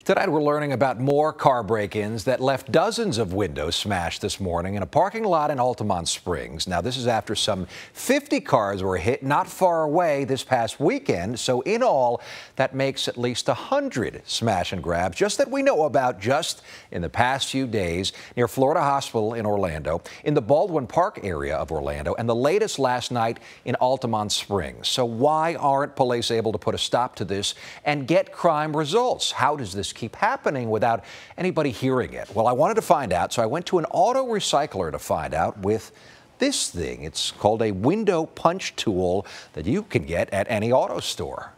Tonight we're learning about more car break-ins that left dozens of windows smashed this morning in a parking lot in Altamont Springs. Now this is after some 50 cars were hit not far away this past weekend. So in all, that makes at least 100 smash and grabs just that we know about just in the past few days near Florida Hospital in Orlando, in the Baldwin Park area of Orlando, and the latest last night in Altamont Springs. So why aren't police able to put a stop to this and get crime results? How does this keep happening without anybody hearing it? Well, I wanted to find out, so I went to an auto recycler to find out with this thing. It's called a window punch tool that you can get at any auto store.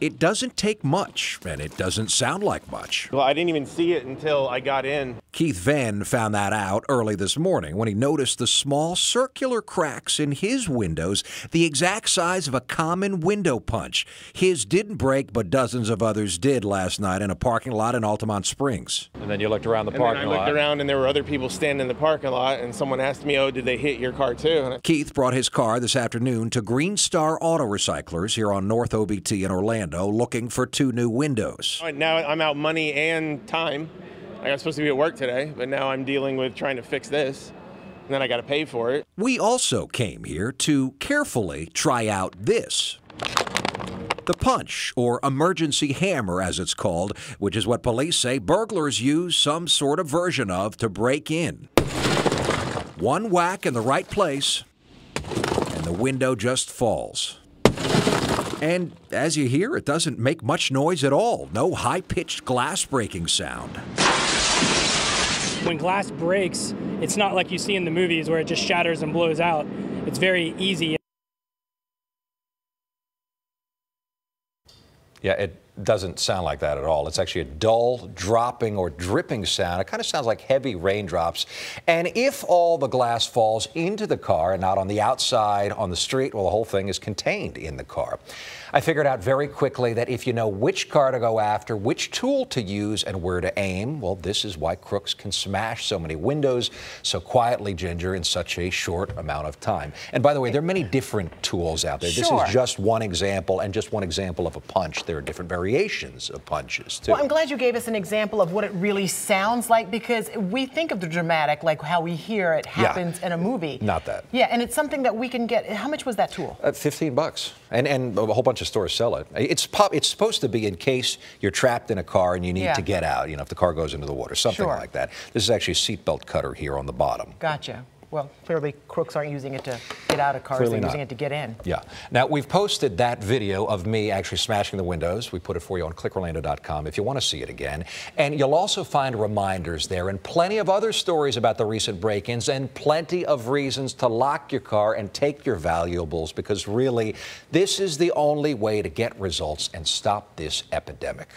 It doesn't take much, and it doesn't sound like much. Well, I didn't even see it until I got in. Keith Venn found that out early this morning when he noticed the small circular cracks in his windows, the exact size of a common window punch. His didn't break, but dozens of others did last night in a parking lot in Altamont Springs. And then you looked around the parking lot. I looked around, and there were other people standing in the parking lot, and someone asked me, oh, did they hit your car too? Keith brought his car this afternoon to Green Star Auto Recyclers here on North OBT in Orlando, looking for 2 new windows. Now I'm out money and time. I was supposed to be at work today, but now I'm dealing with trying to fix this, and then I got to pay for it. We also came here to carefully try out this. The punch, or emergency hammer as it's called, which is what police say burglars use some sort of version of to break in. One whack in the right place, and the window just falls. And as you hear, it doesn't make much noise at all. No high-pitched glass breaking sound. When glass breaks, it's not like you see in the movies where it just shatters and blows out. It's very easy. Yeah, it doesn't sound like that at all. It's actually a dull dropping or dripping sound. It kind of sounds like heavy raindrops. And if all the glass falls into the car and not on the outside on the street, well, the whole thing is contained in the car. I figured out very quickly that if you know which car to go after, which tool to use, and where to aim, well, this is why crooks can smash so many windows so quietly, Ginger, in such a short amount of time. And by the way, there are many different tools out there. Sure. This is just one example, and just one example of a punch. There are different variations of punches, too. Well, I'm glad you gave us an example of what it really sounds like, because we think of the dramatic, like how we hear it happens in a movie. Not that. Yeah, and it's something that we can get. How much was that tool? $15. And a whole bunch of stores sell it. It's supposed to be in case you're trapped in a car and you need to get out, you know, if the car goes into the water, something like that. This is actually a seatbelt cutter here on the bottom. Gotcha. Well, clearly crooks aren't using it to get out of cars, they're using it to get in. Yeah. Now, we've posted that video of me actually smashing the windows. We put it for you on clickorlando.com if you want to see it again. And you'll also find reminders there and plenty of other stories about the recent break-ins and plenty of reasons to lock your car and take your valuables, because really, this is the only way to get results and stop this epidemic.